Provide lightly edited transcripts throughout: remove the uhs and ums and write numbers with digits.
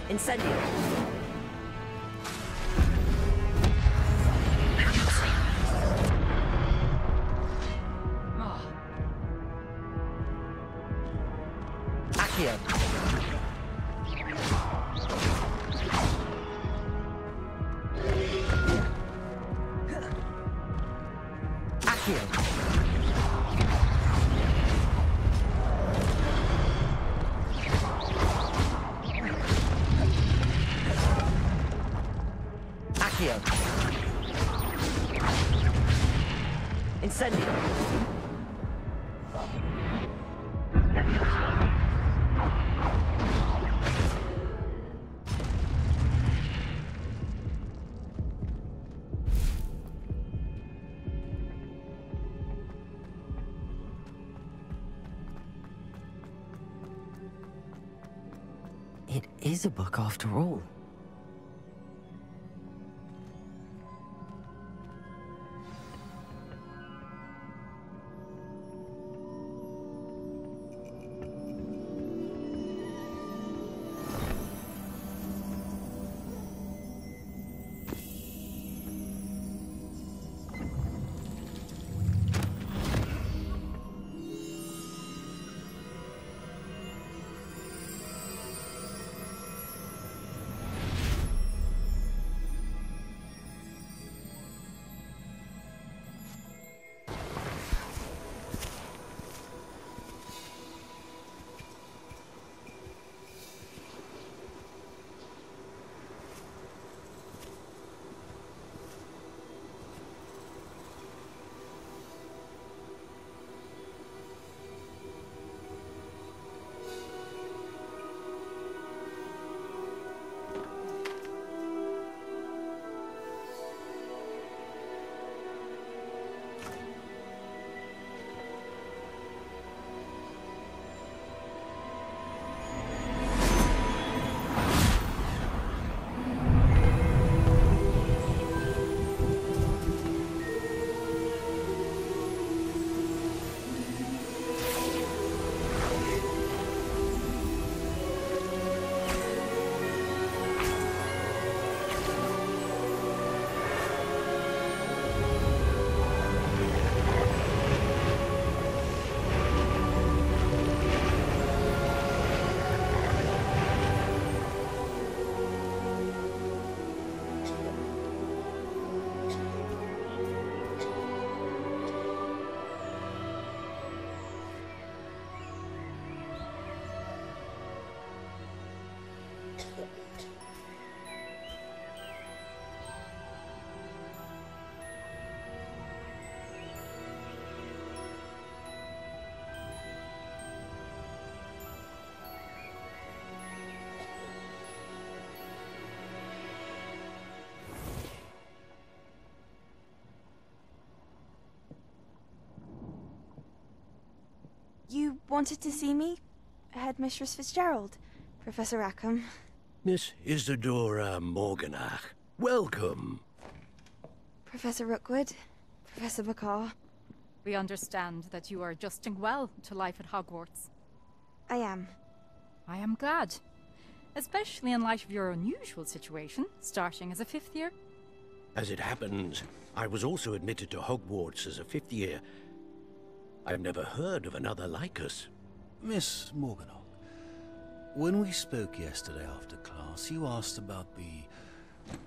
Incendio. Accio. Accio. Incendio. It is a book after all. You wanted to see me? Headmistress Fitzgerald, Professor Rackham. Miss Isadora Morganach, welcome. Professor Rookwood, Professor Bakar. We understand that you are adjusting well to life at Hogwarts. I am. I am glad. Especially in light of your unusual situation, starting as a 5th year. As it happens, I was also admitted to Hogwarts as a fifth year. I've never heard of another like us. Miss Morganach, when we spoke yesterday after class, you asked about the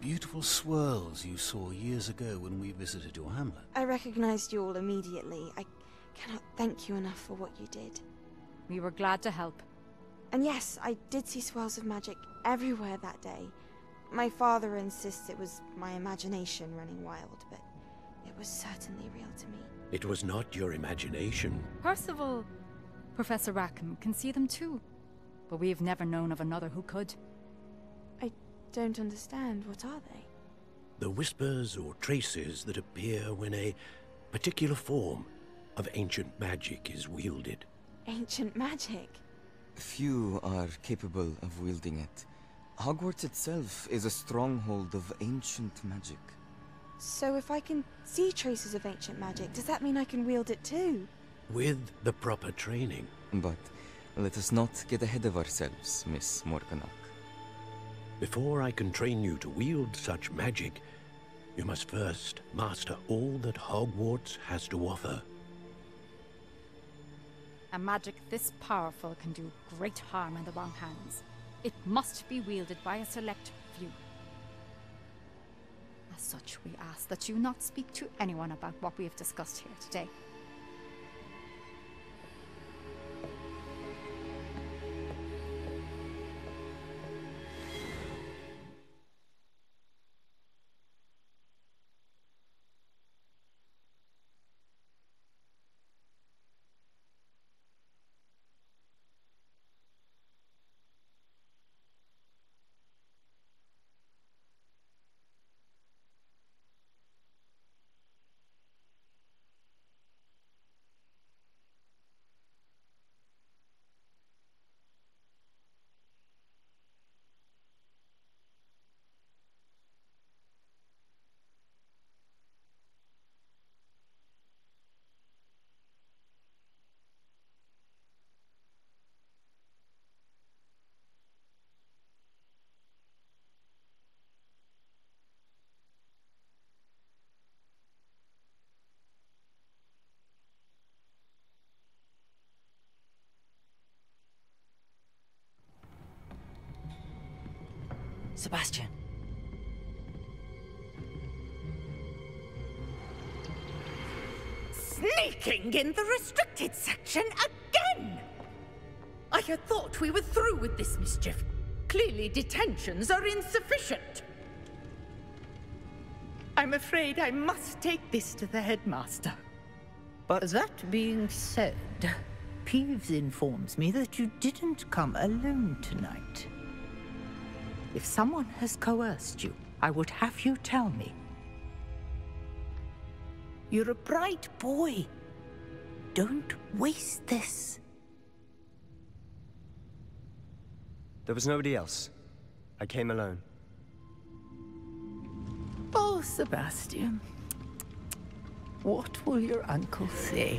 beautiful swirls you saw years ago when we visited your hamlet. I recognized you all immediately. I cannot thank you enough for what you did. We were glad to help. And yes, I did see swirls of magic everywhere that day. My father insists it was my imagination running wild, but it was certainly real to me. It was not your imagination. Percival, Professor Rackham can see them too. But we've never known of another who could. I don't understand. What are they? The whispers or traces that appear when a particular form of ancient magic is wielded. Ancient magic? Few are capable of wielding it. Hogwarts itself is a stronghold of ancient magic. So if I can see traces of ancient magic, does that mean I can wield it too? With the proper training. But let us not get ahead of ourselves, Miss Morganach. Before I can train you to wield such magic, you must first master all that Hogwarts has to offer. A magic this powerful can do great harm in the wrong hands. It must be wielded by a select few. As such, we ask that you not speak to anyone about what we have discussed here today. Sebastian. Sneaking in the restricted section again! I had thought we were through with this mischief. Clearly detentions are insufficient. I'm afraid I must take this to the headmaster. But that being said, Peeves informs me that you didn't come alone tonight. If someone has coerced you, I would have you tell me. You're a bright boy. Don't waste this. There was nobody else. I came alone. Oh, Sebastian. What will your uncle say?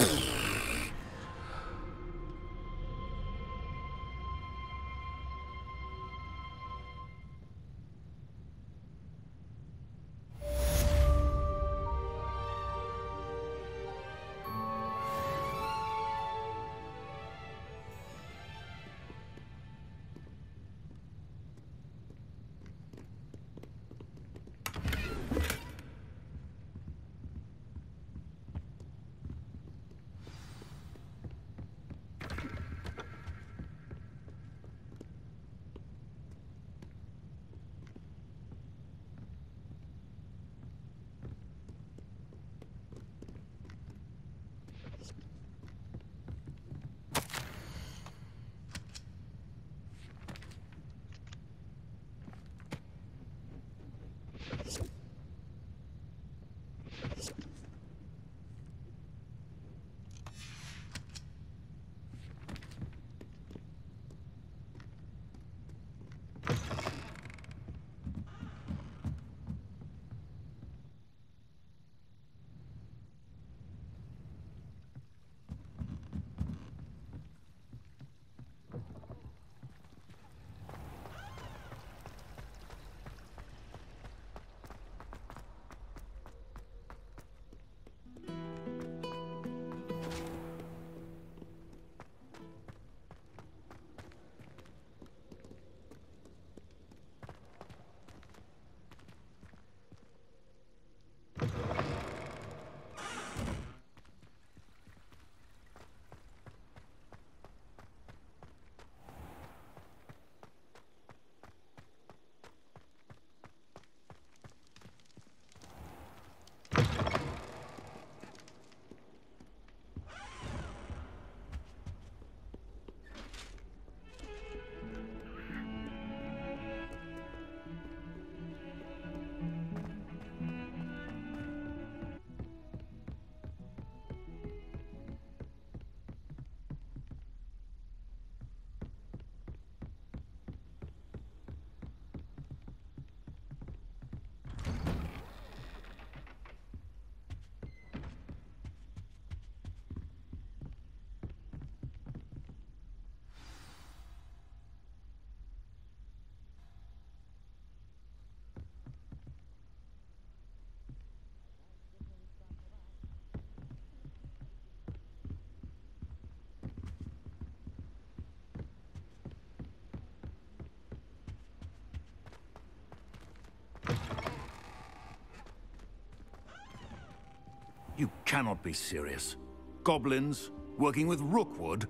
You cannot be serious. Goblins working with Rookwood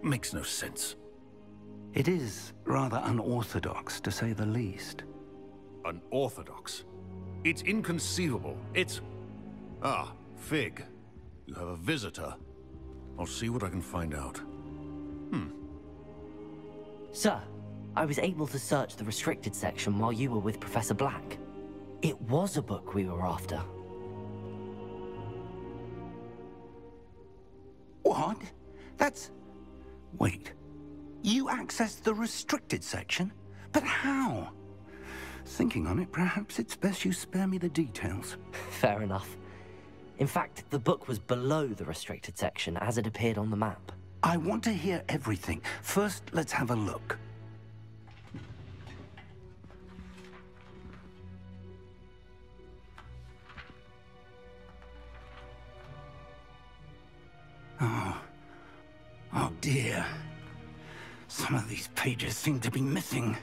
makes no sense. It is rather unorthodox, to say the least. Unorthodox? It's inconceivable. It's... Ah, Fig. You have a visitor. I'll see what I can find out. Sir, I was able to search the restricted section while you were with Professor Black. It was a book we were after. What? That's... Wait. You accessed the restricted section? But how? Thinking on it, perhaps it's best you spare me the details. Fair enough. In fact, the book was below the restricted section as it appeared on the map. I want to hear everything. First, let's have a look. Oh dear. Some of these pages seem to be missing.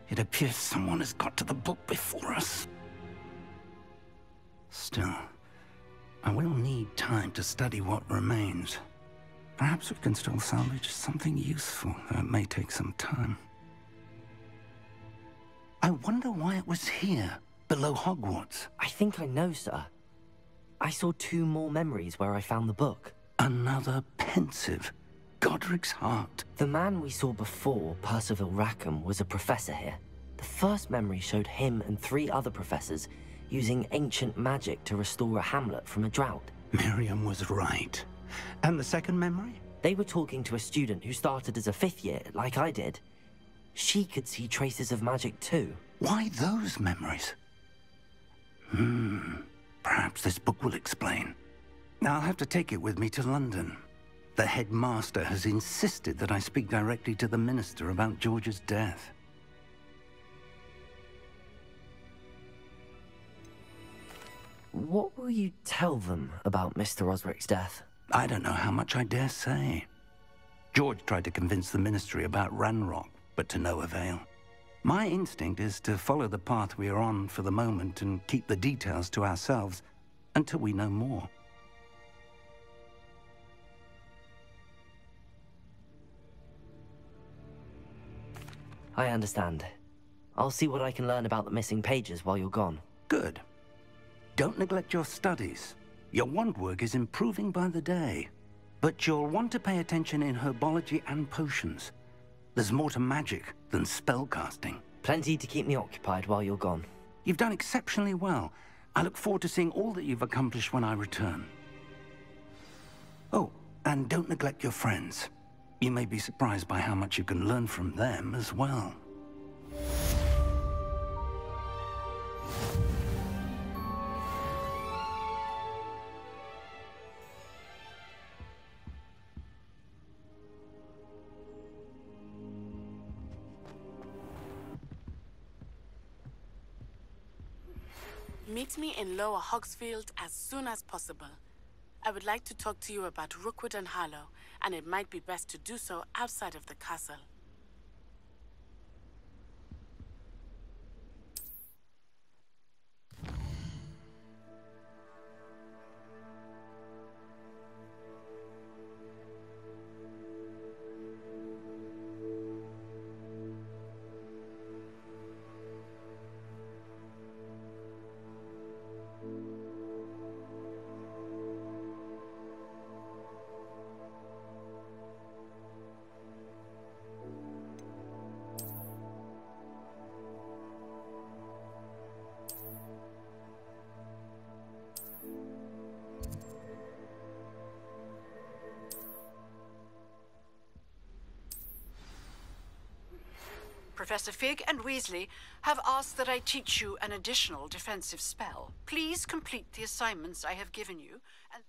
It appears someone has got to the book before us. Still, I will need time to study what remains. Perhaps we can still salvage something useful, though it may take some time. I wonder why it was here, below Hogwarts. I think I know, sir. I saw 2 more memories where I found the book. Another pensive. Godric's heart. The man we saw before, Percival Rackham, was a professor here. The first memory showed him and 3 other professors using ancient magic to restore a hamlet from a drought. Miriam was right. And the second memory? They were talking to a student who started as a 5th year, like I did. She could see traces of magic too. Why those memories? Perhaps this book will explain. I'll have to take it with me to London. The headmaster has insisted that I speak directly to the minister about George's death. What will you tell them about Mr. Osric's death? I don't know how much I dare say. George tried to convince the ministry about Ranrock, but to no avail. My instinct is to follow the path we are on for the moment and keep the details to ourselves until we know more. I understand. I'll see what I can learn about the missing pages while you're gone. Good. Don't neglect your studies. Your wand work is improving by the day. But you'll want to pay attention in herbology and potions. There's more to magic than spellcasting. Plenty to keep me occupied while you're gone. You've done exceptionally well. I look forward to seeing all that you've accomplished when I return. Oh, and don't neglect your friends. You may be surprised by how much you can learn from them as well. Meet me in Lower Hogsfield as soon as possible. I would like to talk to you about Rookwood and Harlow, and it might be best to do so outside of the castle. Professor Fig and Weasley have asked that I teach you an additional defensive spell. Please complete the assignments I have given you, and...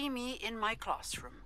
see me in my classroom.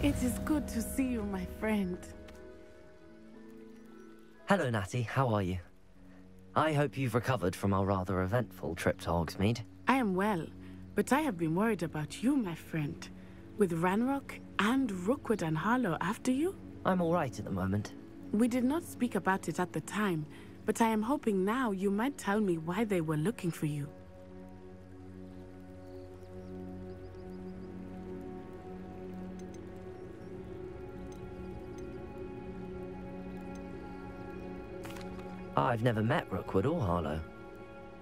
It is good to see you, my friend. Hello, Natty. How are you? I hope you've recovered from our rather eventful trip to Hogsmeade. I am well, But I have been worried about you, my friend. With Ranrock and Rookwood and Harlow after you? I'm all right at the moment. We did not speak about it at the time, but I am hoping now you might tell me why they were looking for you. I've never met Rookwood or Harlow.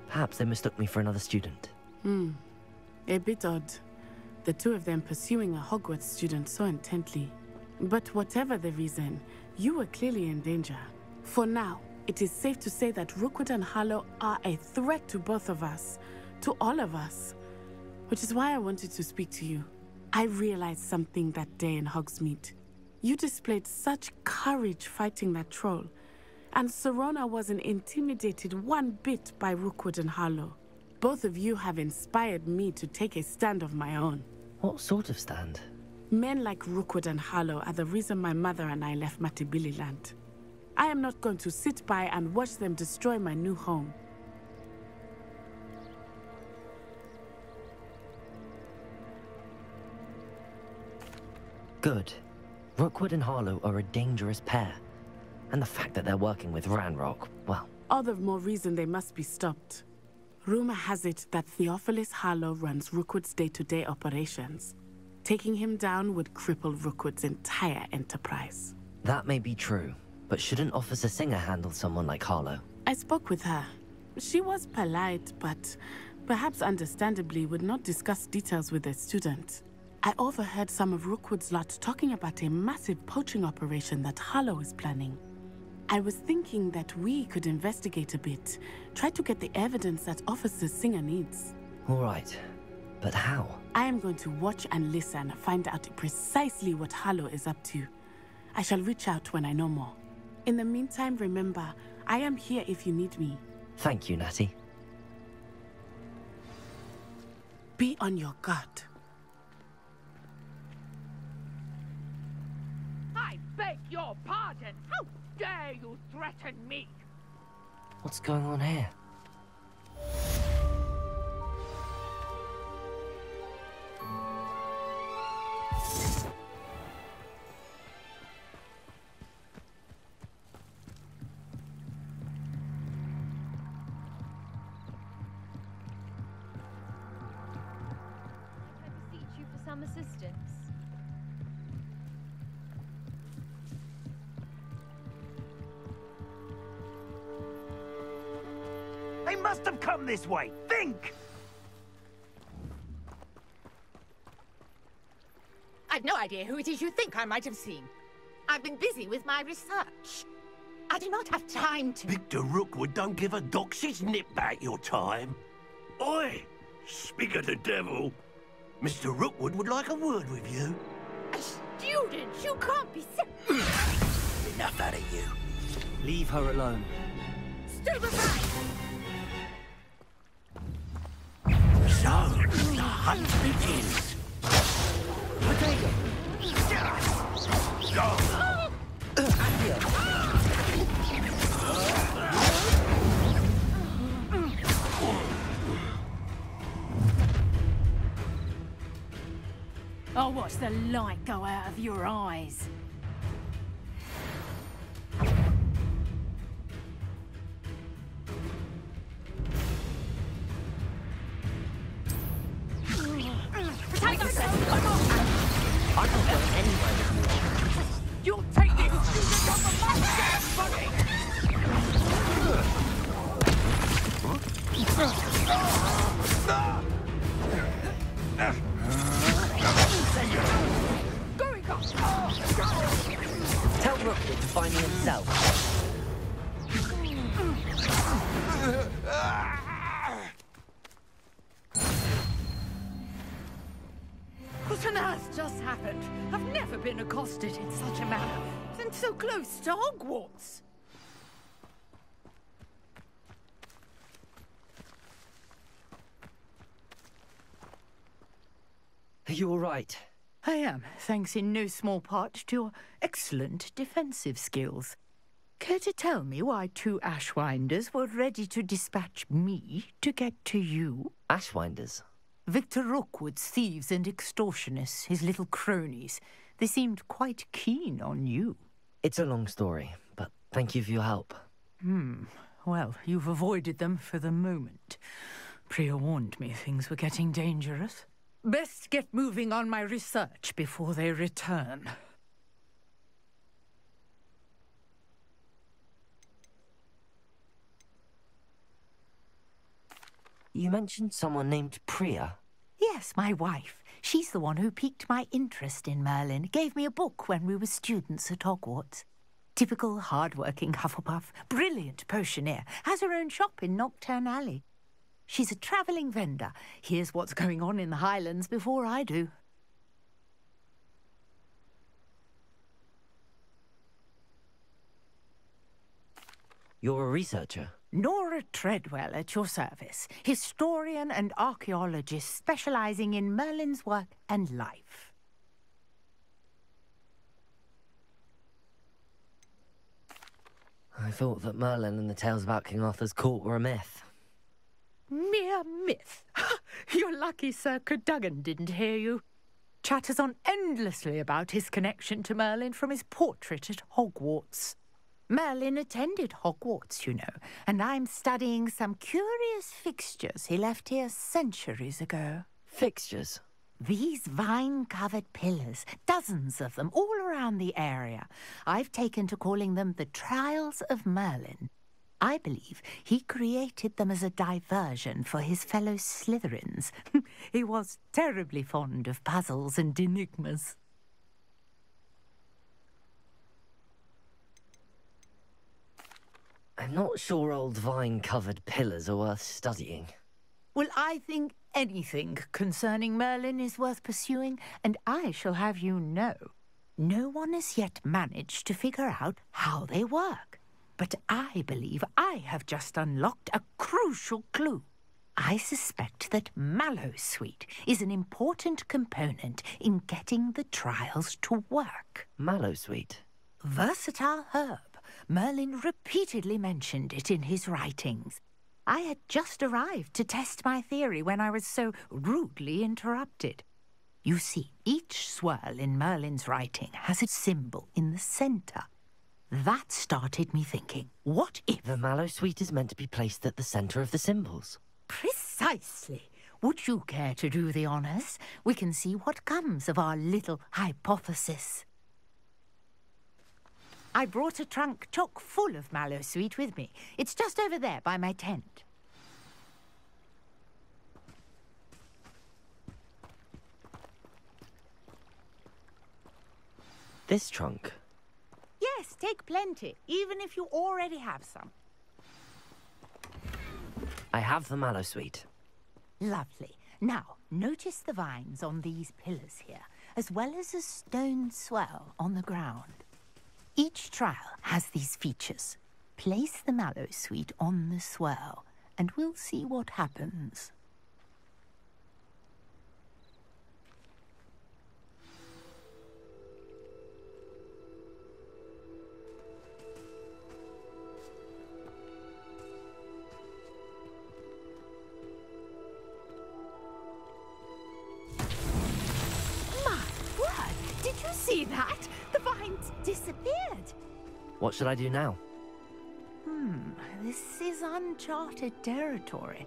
Perhaps they mistook me for another student. A bit odd. The two of them pursuing a Hogwarts student so intently. But whatever the reason, you were clearly in danger. For now, it is safe to say that Rookwood and Harlow are a threat to both of us. To all of us. Which is why I wanted to speak to you. I realized something that day in Hogsmeade. You displayed such courage fighting that troll. And Serona wasn't intimidated one bit by Rookwood and Harlow. Both of you have inspired me to take a stand of my own. What sort of stand? Men like Rookwood and Harlow are the reason my mother and I left Matibili land. I am not going to sit by and watch them destroy my new home. Good. Rookwood and Harlow are a dangerous pair. And the fact that they're working with Ranrock, well... All the more reason they must be stopped. Rumor has it that Theophilus Harlow runs Rookwood's day-to-day operations. Taking him down would cripple Rookwood's entire enterprise. That may be true, but shouldn't Officer Singer handle someone like Harlow? I spoke with her. She was polite, but perhaps understandably would not discuss details with a student. I overheard some of Rookwood's lot talking about a massive poaching operation that Harlow is planning. I was thinking that we could investigate a bit, try to get the evidence that Officer Singer needs. All right, but how? I am going to watch and listen, find out precisely what Harlow is up to. I shall reach out when I know more. In the meantime, remember, I am here if you need me. Thank you, Natty. Be on your guard. I beg your pardon. How dare you threaten me? What's going on here? I beseech you for some assistance. They must have come this way. Think! I've no idea who it is you think I might have seen. I've been busy with my research. I do not have time to... Victor Rookwood don't give a doxy's nip back your time. Oi! Speak of the devil. Mr. Rookwood would like a word with you. A student? You can't be so... Enough out of you. Leave her alone. Stupefy! So, the hunt begins. Potato! I'll watch the light go out of your eyes. I'm not going anywhere with you. You'll take this student off of my damn body! Tell Rookwood to find me himself. What on earth just happened? I've never been accosted in such a manner, and so close to Hogwarts. Are you all right? I am, thanks in no small part to your excellent defensive skills. Care to tell me why two Ashwinders were ready to dispatch me to get to you? Ashwinders? Victor Rookwood's thieves and extortionists, his little cronies. They seemed quite keen on you. It's a long story, but thank you for your help. Well, you've avoided them for the moment. Priya warned me things were getting dangerous. Best get moving on my research before they return. You mentioned someone named Priya. Yes, my wife. She's the one who piqued my interest in Merlin. Gave me a book when we were students at Hogwarts. Typical hard-working Hufflepuff, brilliant potioneer, has her own shop in Nocturne Alley. She's a travelling vendor. Hears what's going on in the Highlands before I do. You're a researcher? Nora Treadwell at your service. Historian and archaeologist specialising in Merlin's work and life. I thought that Merlin and the tales about King Arthur's court were a myth. Mere myth. You're lucky Sir Cadogan didn't hear you. Chatters on endlessly about his connection to Merlin from his portrait at Hogwarts. Merlin attended Hogwarts, you know, and I'm studying some curious fixtures he left here centuries ago. Fixtures? These vine-covered pillars, dozens of them, all around the area. I've taken to calling them the Trials of Merlin. I believe he created them as a diversion for his fellow Slytherins. He was terribly fond of puzzles and enigmas. I'm not sure old vine-covered pillars are worth studying. Well, I think anything concerning Merlin is worth pursuing, and I shall have you know, no one has yet managed to figure out how they work. But I believe I have just unlocked a crucial clue. I suspect that Mallowsweet is an important component in getting the trials to work. Mallowsweet? Versatile herb. Merlin repeatedly mentioned it in his writings. I had just arrived to test my theory when I was so rudely interrupted. You see, each swirl in Merlin's writing has a symbol in the centre. That started me thinking, what if... The Mallowsweet is meant to be placed at the centre of the symbols. Precisely. Would you care to do the honours? We can see what comes of our little hypothesis. I brought a trunk chock full of Mallowsweet with me. It's just over there by my tent. This trunk? Yes, take plenty, even if you already have some. I have the Mallowsweet. Lovely. Now, notice the vines on these pillars here, as well as a stone swell on the ground. Each trial has these features. Place the Mallowsweet on the swirl, and we'll see what happens. My word! Did you see that? The vines disappeared. What should I do now? This is uncharted territory.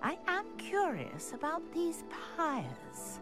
I am curious about these pyres.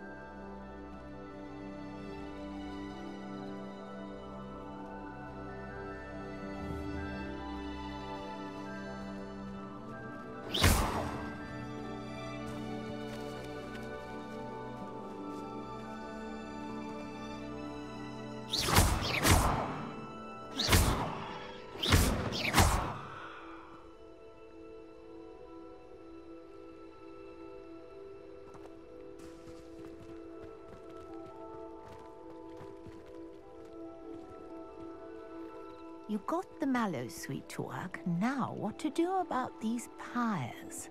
You got the Mallowsweet to work. Now, what to do about these pyres?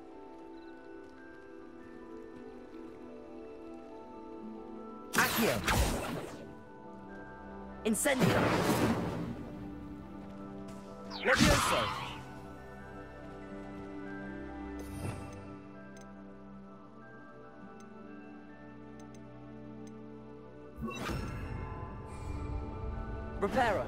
Accio! Incendio! Levioso! Reparo.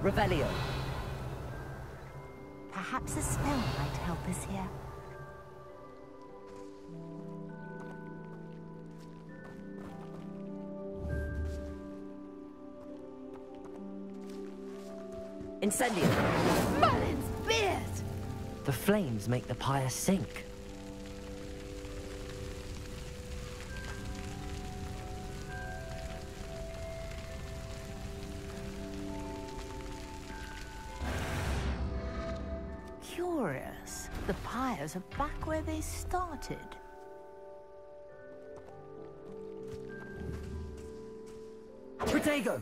Revelio. Perhaps a spell might help us here. Incendio. Merlin's beard! The flames make the pyre sink. Curious. The pyres are back where they started. Protego.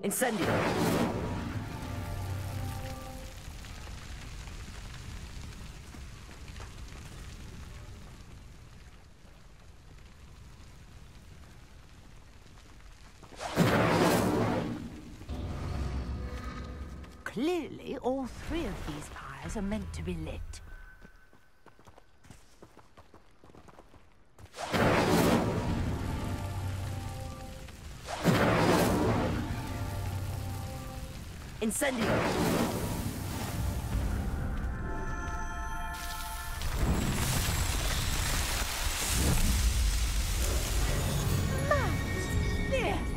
Incendio. Clearly, all three of these pyres are meant to be lit. Incendio.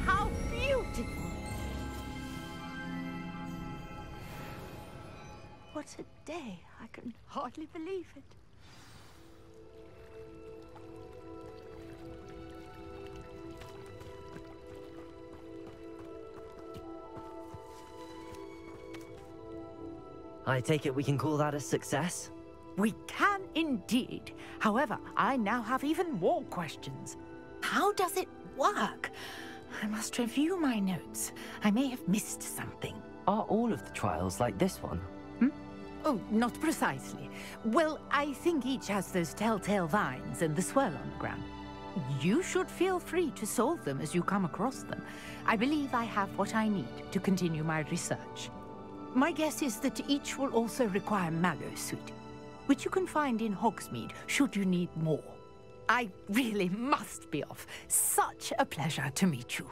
How beautiful! What a day. I can hardly believe it. I take it we can call that a success? We can indeed. However, I now have even more questions. How does it work? I must review my notes. I may have missed something. Are all of the trials like this one? Oh, not precisely. Well, I think each has those telltale vines and the swirl on the ground. You should feel free to solve them as you come across them. I believe I have what I need to continue my research. My guess is that each will also require mallow sweet, which you can find in Hogsmeade should you need more. I really must be off. Such a pleasure to meet you.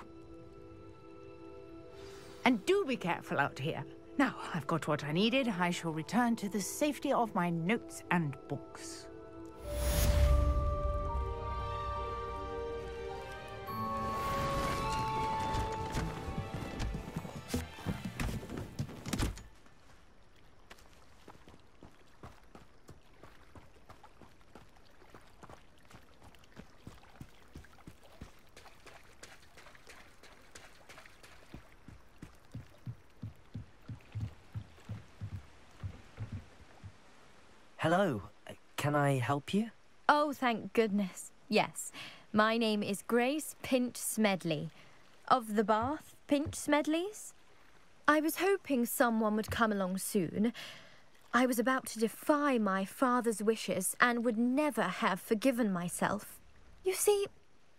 And do be careful out here. Now, I've got what I needed. I shall return to the safety of my notes and books. Hello. Can I help you? Oh, thank goodness. Yes. My name is Grace Pinch Smedley. Of the Bath Pinch Smedleys. I was hoping someone would come along soon. I was about to defy my father's wishes and would never have forgiven myself. You see,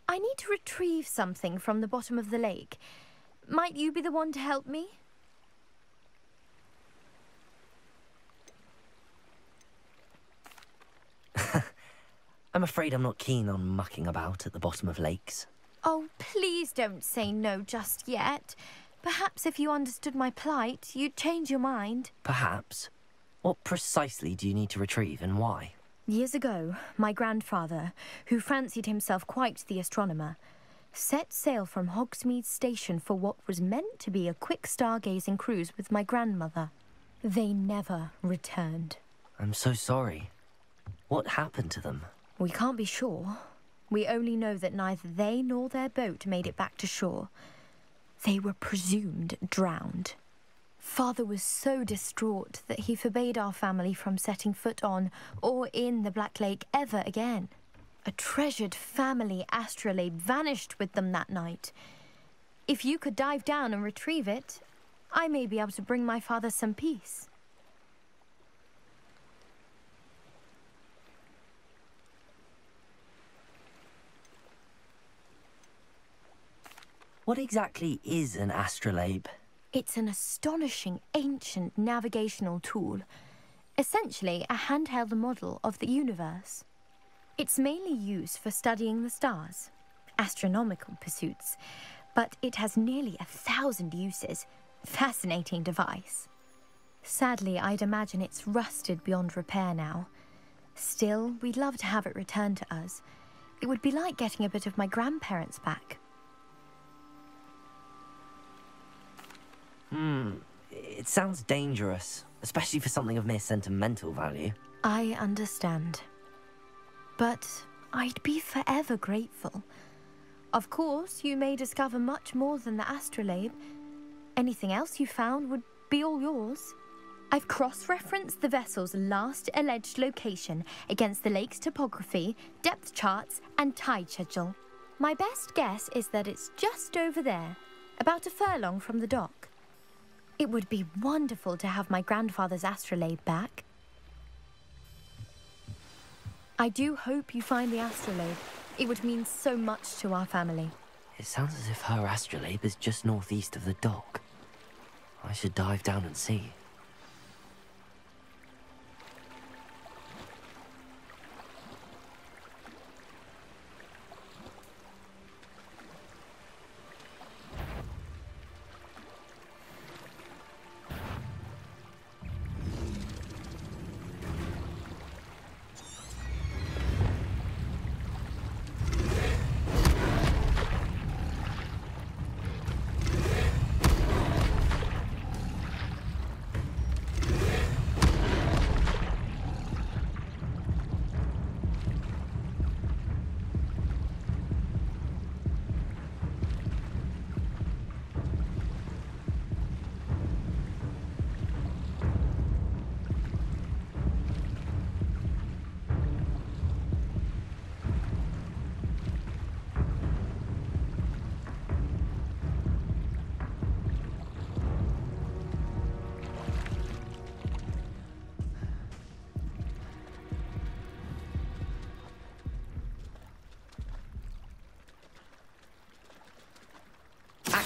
I need to retrieve something from the bottom of the lake. Might you be the one to help me? I'm afraid I'm not keen on mucking about at the bottom of lakes. Oh, please don't say no just yet. Perhaps if you understood my plight, you'd change your mind. Perhaps. What precisely do you need to retrieve and why? Years ago, my grandfather, who fancied himself quite the astronomer, set sail from Hogsmeade Station for what was meant to be a quick stargazing cruise with my grandmother. They never returned. I'm so sorry. What happened to them? We can't be sure. We only know that neither they nor their boat made it back to shore. They were presumed drowned. Father was so distraught that he forbade our family from setting foot on or in the Black Lake ever again. A treasured family astrolabe vanished with them that night. If you could dive down and retrieve it, I may be able to bring my father some peace. What exactly is an astrolabe? It's an astonishing ancient navigational tool. Essentially, a handheld model of the universe. It's mainly used for studying the stars, astronomical pursuits, but it has nearly 1,000 uses. Fascinating device. Sadly, I'd imagine it's rusted beyond repair now. Still, we'd love to have it returned to us. It would be like getting a bit of my grandparents back. It sounds dangerous, especially for something of mere sentimental value. I understand. But I'd be forever grateful. Of course, you may discover much more than the astrolabe. Anything else you found would be all yours. I've cross-referenced the vessel's last alleged location against the lake's topography, depth charts, and tide schedule. My best guess is that it's just over there, about a furlong from the dock. It would be wonderful to have my grandfather's astrolabe back. I do hope you find the astrolabe. It would mean so much to our family. It sounds as if her astrolabe is just northeast of the dock. I should dive down and see.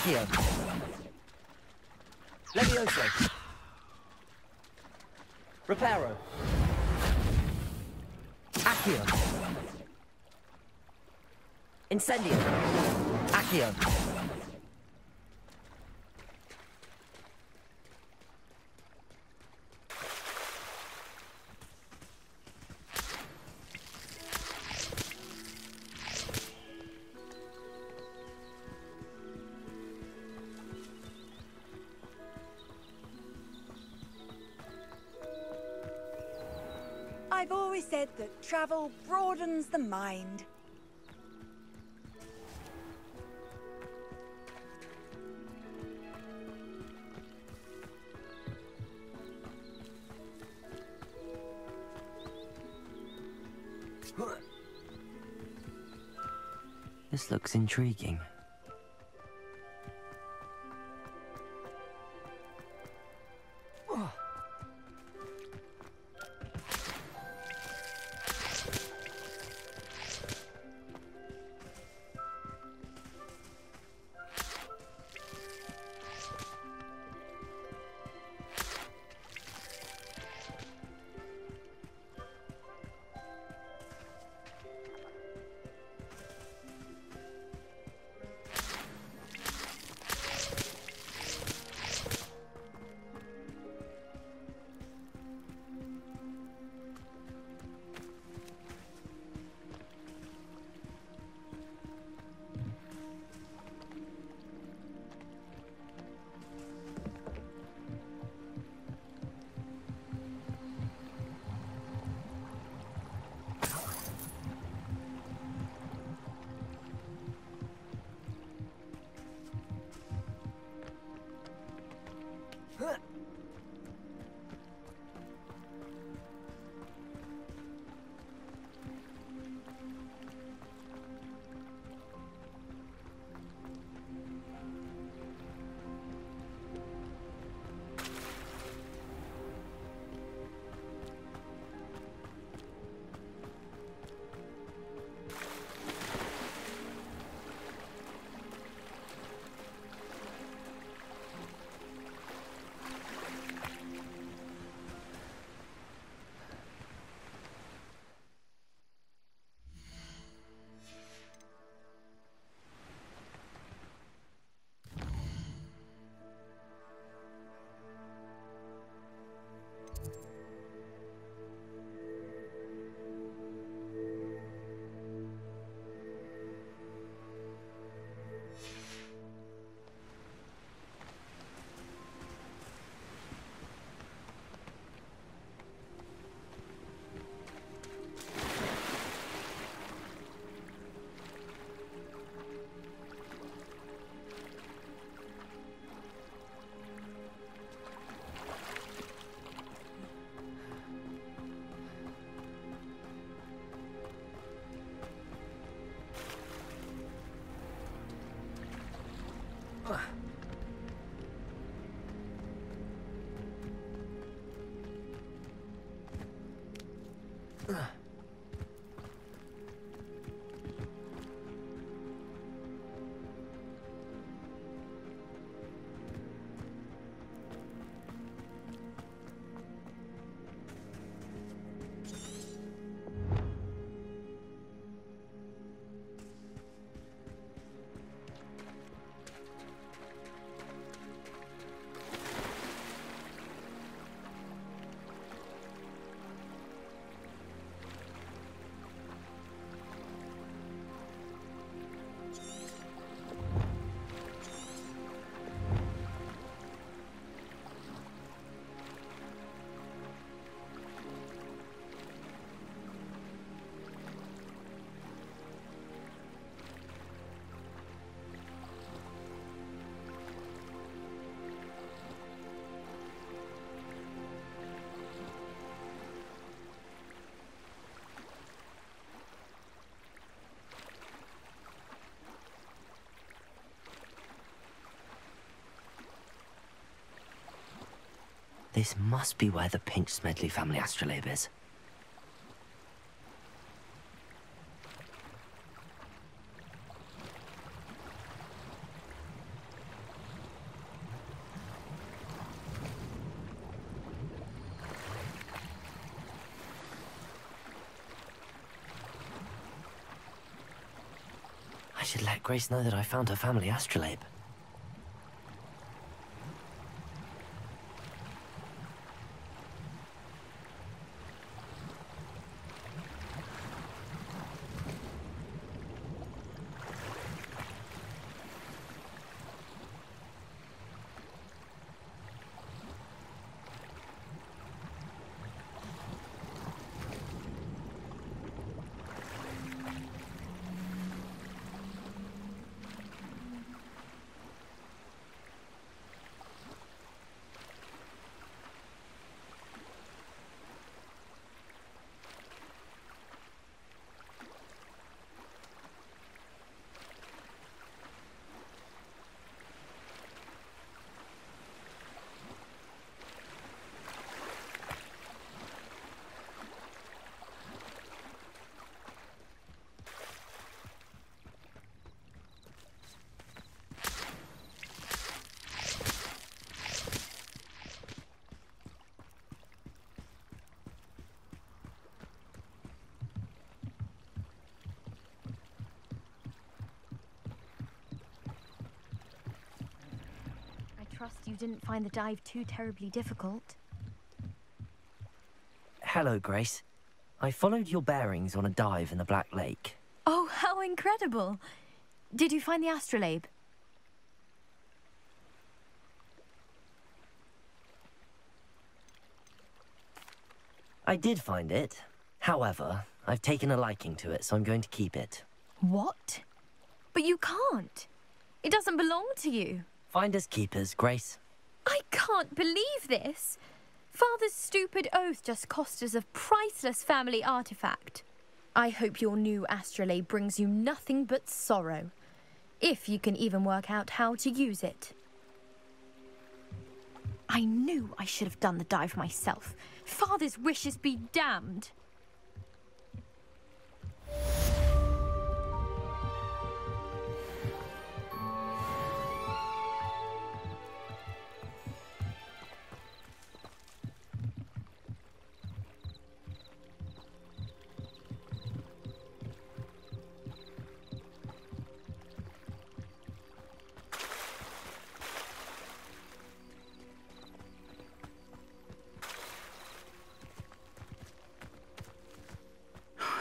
Accio. Levioso. Reparo. Accio. Incendio. Accio. I've always said that travel broadens the mind. This looks intriguing. This must be where the Pinch Smedley family astrolabe is. I should let Grace know that I found her family astrolabe. Trust you didn't find the dive too terribly difficult. Hello, Grace. I followed your bearings on a dive in the Black Lake. Oh, how incredible! Did you find the astrolabe? I did find it. However, I've taken a liking to it, so I'm going to keep it. What? But you can't. It doesn't belong to you. Finders keepers, Grace. I can't believe this. Father's stupid oath just cost us a priceless family artifact. I hope your new astrolabe brings you nothing but sorrow, if you can even work out how to use it. I knew I should have done the dive myself. Father's wishes be damned.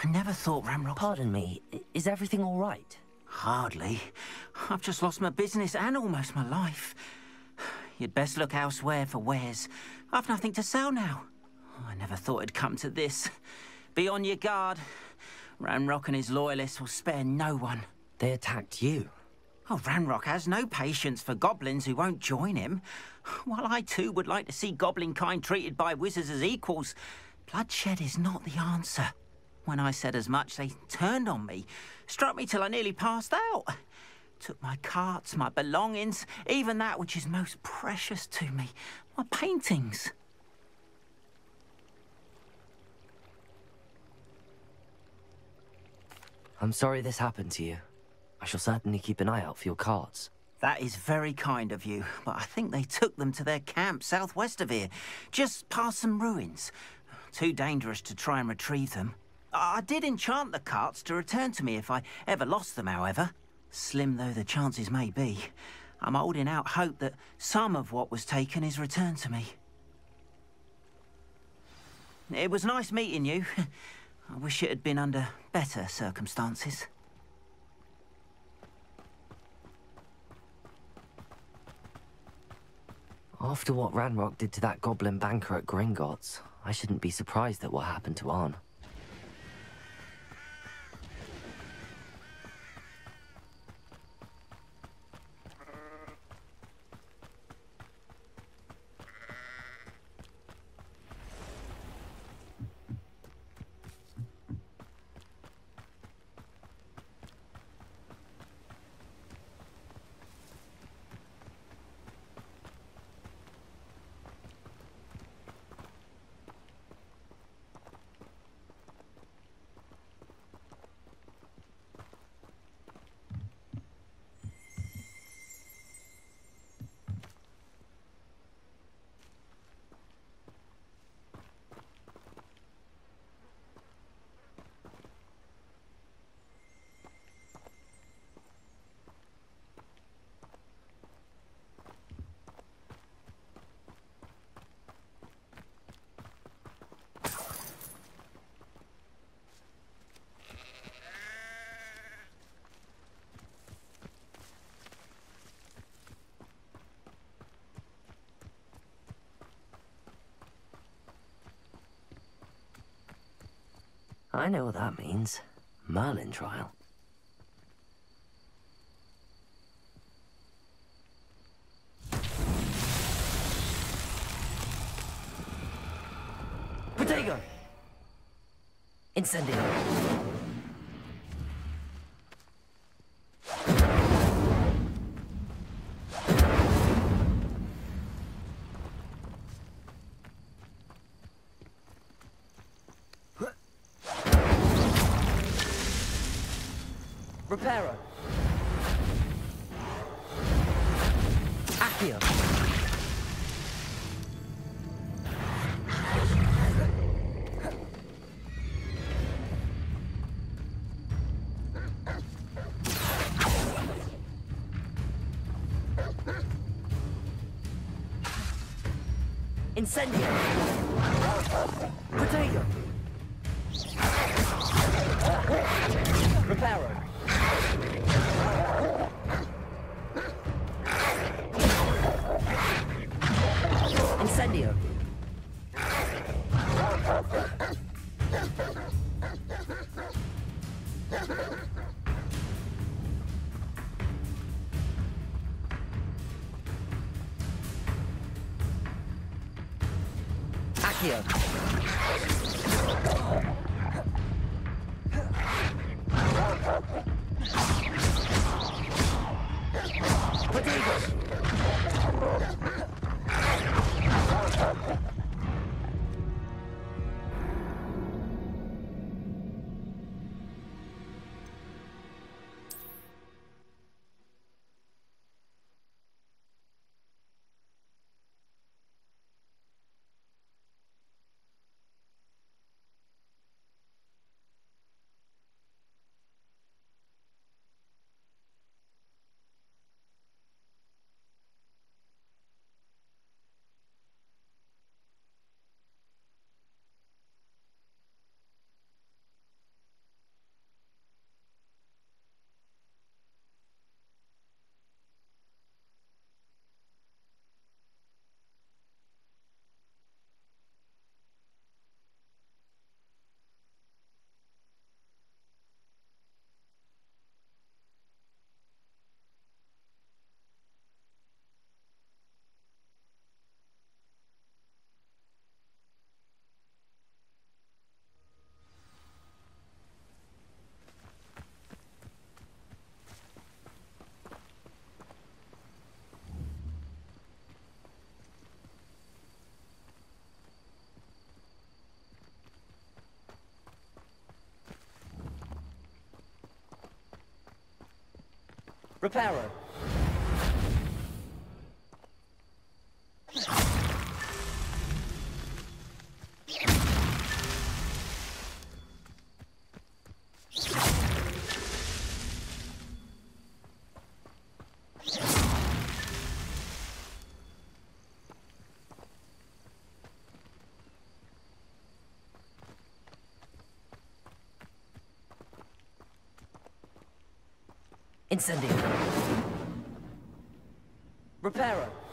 I never thought Ramrock... Pardon me, is everything all right? Hardly. I've just lost my business and almost my life. You'd best look elsewhere for wares. I've nothing to sell now. I never thought it'd come to this. Be on your guard. Ranrock and his loyalists will spare no one. They attacked you? Oh, Ranrock has no patience for goblins who won't join him. While I too would like to see goblin kind treated by wizards as equals, bloodshed is not the answer. When I said as much, they turned on me, struck me till I nearly passed out. Took my carts, my belongings, even that which is most precious to me, my paintings. I'm sorry this happened to you. I shall certainly keep an eye out for your carts. That is very kind of you, but I think they took them to their camp southwest of here, just past some ruins. Too dangerous to try and retrieve them. I did enchant the carts to return to me if I ever lost them, however. Slim though the chances may be, I'm holding out hope that some of what was taken is returned to me. It was nice meeting you. I wish it had been under better circumstances. After what Ranrock did to that goblin banker at Gringotts, I shouldn't be surprised at what happened to Arn. I know what that means. Merlin trial. Potato! Incendio! Reparo. Accio. Incendio. Potato. Reparo. Incendio. Accio. Potato. Reparo. Incendio. Reparo.